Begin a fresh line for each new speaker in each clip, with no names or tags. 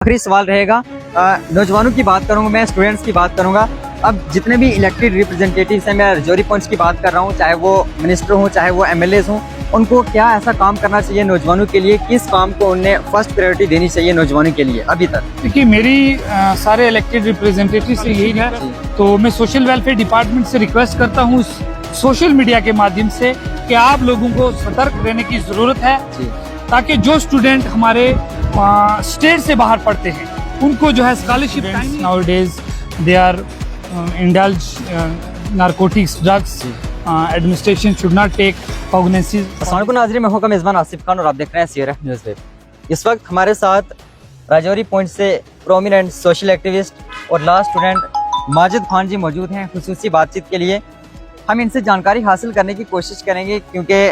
आखिरी सवाल रहेगा, नौजवानों की बात करूंगा मैं, स्टूडेंट्स की बात करूंगा। अब जितने भी इलेक्टेड रिप्रेजेंटेटिव्स हैं, मैं रजौरी पॉइंट्स की बात कर रहा हूं, चाहे वो मिनिस्टर हों, चाहे वो एमएलएज हों, उनको क्या ऐसा काम करना चाहिए नौजवानों के लिए, किस काम को उन्हें फर्स्ट प्रायोरिटी देनी चाहिए नौजवानों के लिए अभी तक?
देखिए, मेरी सारे इलेक्टेड रिप्रेजेंटेटिव से यही है, तो मैं सोशल वेलफेयर डिपार्टमेंट से रिक्वेस्ट करता हूँ सोशल मीडिया के माध्यम से कि आप लोगों को सतर्क रहने की जरूरत है, ताकि जो स्टूडेंट हमारे स्टेट से बाहर पढ़ते हैं उनको जो है scholarship nowadays they are indulge narcotics drugs, administration should not take cognizance.
अस्सलाम वालेकुम नाज़रीन, मैं हूं मेज़बान आसिफ खान और आप देख रहे हैं सीआरएफ न्यूज़ वेब। इस वक्त हमारे साथ राजौरी पॉइंट से प्रोमिनेंट सोशल एक्टिविस्ट और लॉ स्टूडेंट माजिद खान जी मौजूद हैं खुसूसी बातचीत के लिए। हम इनसे जानकारी हासिल करने की कोशिश करेंगे, क्योंकि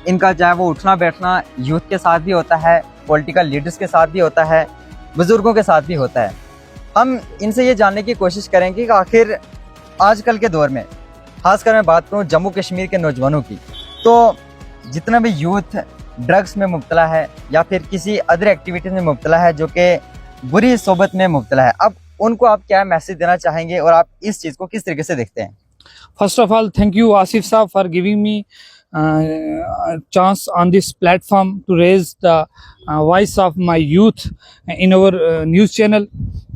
इनका चाहे वो उठना बैठना यूथ के साथ भी होता है, पॉलिटिकल लीडर्स के साथ भी होता है, बुज़ुर्गों के साथ भी होता है। हम इनसे ये जानने की कोशिश करेंगे कि आखिर आजकल के दौर में, खासकर मैं बात करूँ जम्मू कश्मीर के नौजवानों की, तो जितना भी यूथ ड्रग्स में मुब्तला है या फिर किसी अदर एक्टिविटीज़ में मुब्तला है जो कि बुरी सोबत में मुब्तला है, अब उनको आप क्या मैसेज देना चाहेंगे और आप इस चीज़ को किस तरीके से देखते हैं?
First of all, thank you, Asif Saab, for giving me chance on this platform to raise the voice of my youth in our news channel.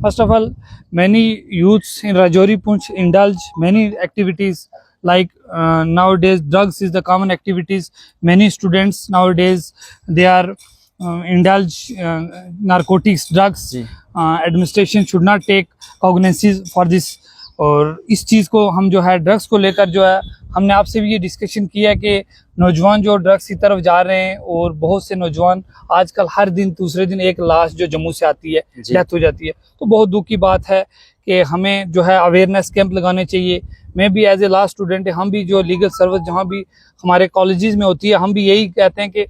First of all, many youths in Rajouri Poonch indulge many activities like nowadays drugs is the common activities. Many students nowadays they are indulge narcotics drugs. Administration should not take cognizance for this. और इस चीज़ को हम जो है drugs को लेकर जो है हमने आपसे भी ये डिस्कशन किया है कि नौजवान जो ड्रग्स की तरफ जा रहे हैं, और बहुत से नौजवान आजकल हर दिन दूसरे दिन एक लाश जो जम्मू से आती है डेथ हो जाती है, तो बहुत दुख की बात है कि हमें जो है अवेयरनेस कैंप लगाने चाहिए। मैं भी एज ए लॉ स्टूडेंट, हम भी जो लीगल सर्विस जहाँ भी हमारे कॉलेजेस में होती है, हम भी यही कहते हैं कि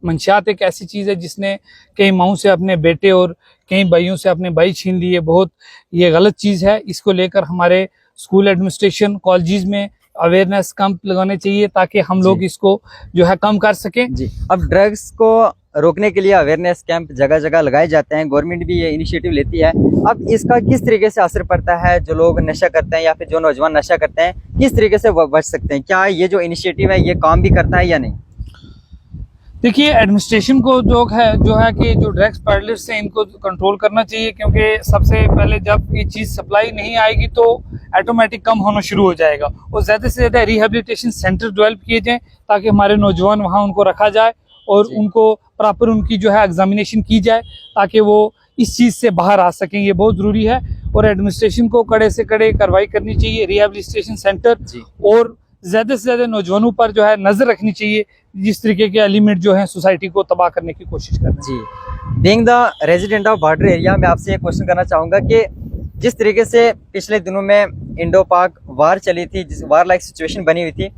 मंशियात एक ऐसी चीज़ है जिसने कई माओं से अपने बेटे और कई भाइयों से अपने भाई छीन लिए। बहुत ये गलत चीज़ है। इसको लेकर हमारे स्कूल एडमिनिस्ट्रेशन कॉलेजेस में अवेयरनेस कैंप लगाने चाहिए ताकि हम लोग इसको जो है कम कर सकें।
जी, अब ड्रग्स को रोकने के लिए अवेयरनेस कैंप जगह जगह लगाए जाते हैं, गवर्नमेंट भी ये इनिशिएटिव लेती है। अब इसका किस तरीके से असर पड़ता है? जो लोग नशा करते हैं या फिर जो नौजवान नशा करते हैं, किस तरीके से बच सकते हैं? क्या ये जो इनिशिएटिव है ये काम भी करता है या नहीं?
देखिए, एडमिनिस्ट्रेशन को जो है कि जो ड्रग्स पैडलर्स हैं इनको कंट्रोल करना चाहिए, क्योंकि सबसे पहले जब ये चीज़ सप्लाई नहीं आएगी तो ऑटोमेटिक कम होना शुरू हो जाएगा, और ज़्यादा से ज़्यादा रिहेबिलिटेशन सेंटर डेवलप किए जाएँ ताकि हमारे नौजवान वहाँ उनको रखा जाए और उनको प्रॉपर उनकी जो है एग्जामिनेशन की जाए ताकि वो इस चीज़ से बाहर आ सकें। ये बहुत ज़रूरी है और एडमिनिस्ट्रेशन को कड़े से कड़े कार्रवाई करनी चाहिए, रिहेबिलिटेशन सेंटर, और ज़्यादा से ज़्यादा नौजवानों पर जो है नज़र रखनी चाहिए जिस तरीके के एलिमेंट जो हैं सोसाइटी को तबाह करने की कोशिश कर रहे हैं।
जी, being the resident of border area, मैं आपसे एक क्वेश्चन करना चाहूँगा कि जिस तरीके से पिछले दिनों में इंडो पाक वार चली थी, जिस वार लाइक सिचुएशन बनी हुई थी,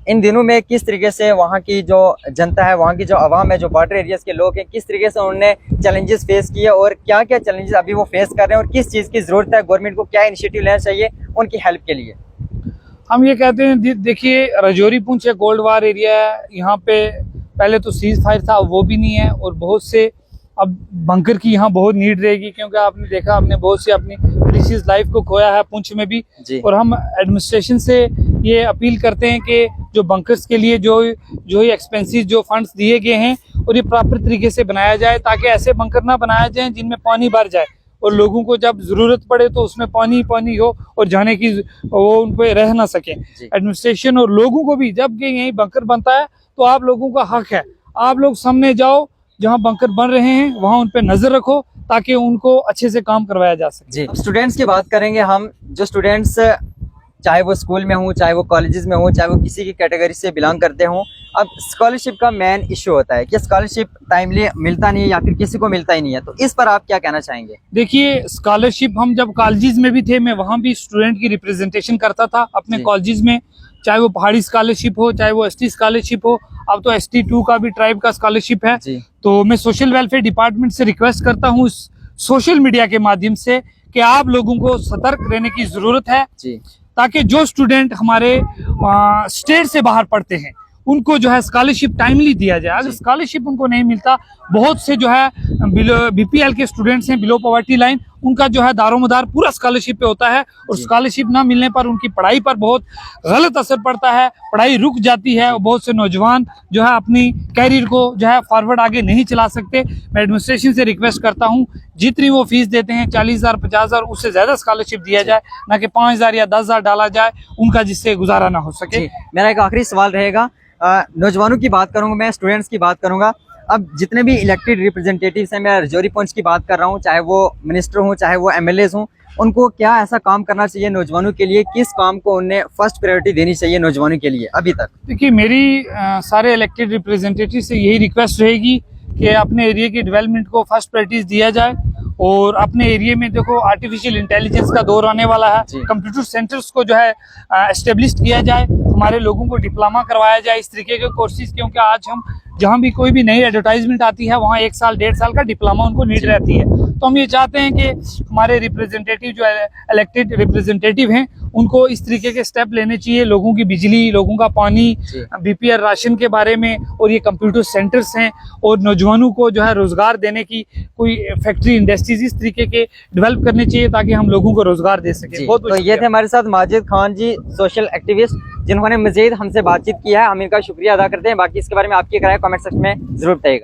इन दिनों में किस तरीके से वहाँ की जो जनता है, वहाँ की जो आवाम है, जो बॉर्डर एरियाज के लोग हैं, किस तरीके से उन्होंने चैलेंजेस फेस किए और क्या क्या चैलेंजेस अभी वो फेस कर रहे हैं और किस चीज़ की ज़रूरत है, गवर्नमेंट को क्या इनिशिएटिव लेना चाहिए उनकी हेल्प के लिए?
हम ये कहते हैं, देखिए, राजौरी पूंछ एक गोल्ड वार एरिया है। यहाँ पे पहले तो सीज फायर था, वो भी नहीं है, और बहुत से अब बंकर की यहाँ बहुत नीड रहेगी, क्योंकि आपने देखा हमने बहुत से अपनी प्रीशियस लाइफ को खोया है पूंछ में भी। और हम एडमिनिस्ट्रेशन से ये अपील करते हैं कि जो बंकर्स के लिए जो एक्सपेंसिव जो फंड्स दिए गए हैं और ये प्रॉपर तरीके से बनाया जाए, ताकि ऐसे बंकर ना बनाया जाए जिनमें पानी भर जाए और लोगों को जब जरूरत पड़े तो उसमें पानी हो और जाने की वो उन पे रह ना सके। एडमिनिस्ट्रेशन और लोगों को भी, जब यही बंकर बनता है तो आप लोगों का हक है, आप लोग सामने जाओ, जहां बंकर बन रहे हैं वहां उन पे नजर रखो ताकि उनको अच्छे से काम करवाया जा सके।
जी, स्टूडेंट्स की बात करेंगे हम। जो स्टूडेंट्स चाहे वो स्कूल में हों, चाहे वो कॉलेजेस में हों, चाहे वो किसी की कैटेगरी से बिलोंग करते हों, अब स्कॉलरशिप का मेन इशू होता है कि स्कॉलरशिप टाइमली मिलता नहीं है या फिर किसी को मिलता ही नहीं है, तो इस पर आप क्या कहना चाहेंगे?
देखिए, स्कॉलरशिप हम जब कॉलेजेस में भी थे, मैं वहाँ भी स्टूडेंट की रिप्रेजेंटेशन करता था अपने कॉलेजेस में, चाहे वो पहाड़ी स्कॉलरशिप हो, चाहे वो ST स्कॉलरशिप हो, अब तो ST2 का भी ट्राइब का स्कॉलरशिप है। तो मैं सोशल वेलफेयर डिपार्टमेंट से रिक्वेस्ट करता हूँ सोशल मीडिया के माध्यम से कि आप लोगों को सतर्क रहने की जरूरत है, ताकि जो स्टूडेंट हमारे स्टेट से बाहर पढ़ते हैं उनको जो है स्कॉलरशिप टाइमली दिया जाए। अगर स्कॉलरशिप उनको नहीं मिलता, बहुत से जो है बिलो बीपीएल के स्टूडेंट्स हैं, बिलो पॉवर्टी लाइन, उनका जो है दारोमदार पूरा स्कॉलरशिप पे होता है और स्कॉलरशिप ना मिलने पर उनकी पढ़ाई पर बहुत गलत असर पड़ता है, पढ़ाई रुक जाती है और बहुत से नौजवान जो है अपनी कैरियर को जो है फॉरवर्ड आगे नहीं चला सकते। मैं एडमिनिस्ट्रेशन से रिक्वेस्ट करता हूँ, जितनी वो फीस देते हैं 40,000 50,000, उससे ज्यादा स्कॉलरशिप दिया जाए, ना कि 5,000 या 10,000 डाला जाए उनका, जिससे गुजारा ना हो सके।
मेरा एक आखिरी सवाल रहेगा, नौजवानों की बात करूंगा, मैं स्टूडेंट्स की बात करूंगा। अब जितने भी इलेक्टेड रिप्रेजेंटेटिव्स हैं, मैं राजौरी पॉइंट्स की बात कर रहा हूं, चाहे वो मिनिस्टर हों, चाहे वो एमएलएज हों, उनको क्या ऐसा काम करना चाहिए नौजवानों के लिए, किस काम को उन्हें फर्स्ट प्रायोरिटी देनी चाहिए नौजवानों के लिए अभी तक?
देखिए, मेरी सारे इलेक्टेड रिप्रेजेंटेटिव से यही रिक्वेस्ट रहेगी कि अपने एरिया की डेवलपमेंट को फर्स्ट प्रायोरिटीज दिया जाए और अपने एरिया में देखो आर्टिफिशियल इंटेलिजेंस का दौर आने वाला है, कंप्यूटर सेंटर्स को जो है एस्टेब्लिश किया जाए, हमारे लोगों को डिप्लोमा करवाया जाए इस तरीके के कोर्सेज, क्योंकि आज हम जहाँ भी कोई भी नई एडवर्टाइजमेंट आती है वहाँ 1 साल 1.5 साल का डिप्लोमा उनको नीड रहती है। तो हम ये चाहते हैं कि हमारे रिप्रेजेंटेटिव जो इलेक्टेड रिप्रेजेंटेटिव हैं उनको इस तरीके के स्टेप लेने चाहिए, लोगों की बिजली, लोगों का पानी, बीपीएल राशन के बारे में, और ये कंप्यूटर सेंटर्स हैं, और नौजवानों को जो है रोजगार देने की कोई फैक्ट्री इंडस्ट्रीज इस तरीके के डेवलप करने चाहिए ताकि हम लोगों को रोजगार दे सके। बहुत
तो ये थे हमारे साथ माजिद खान जी, सोशल एक्टिविस्ट, जिन्होंने मजीद हमसे बातचीत की है। हम इनका शुक्रिया अदा करते हैं। बाकी इसके बारे में आपकी राय कमेंट सेक्शन में जरूर बताइएगा।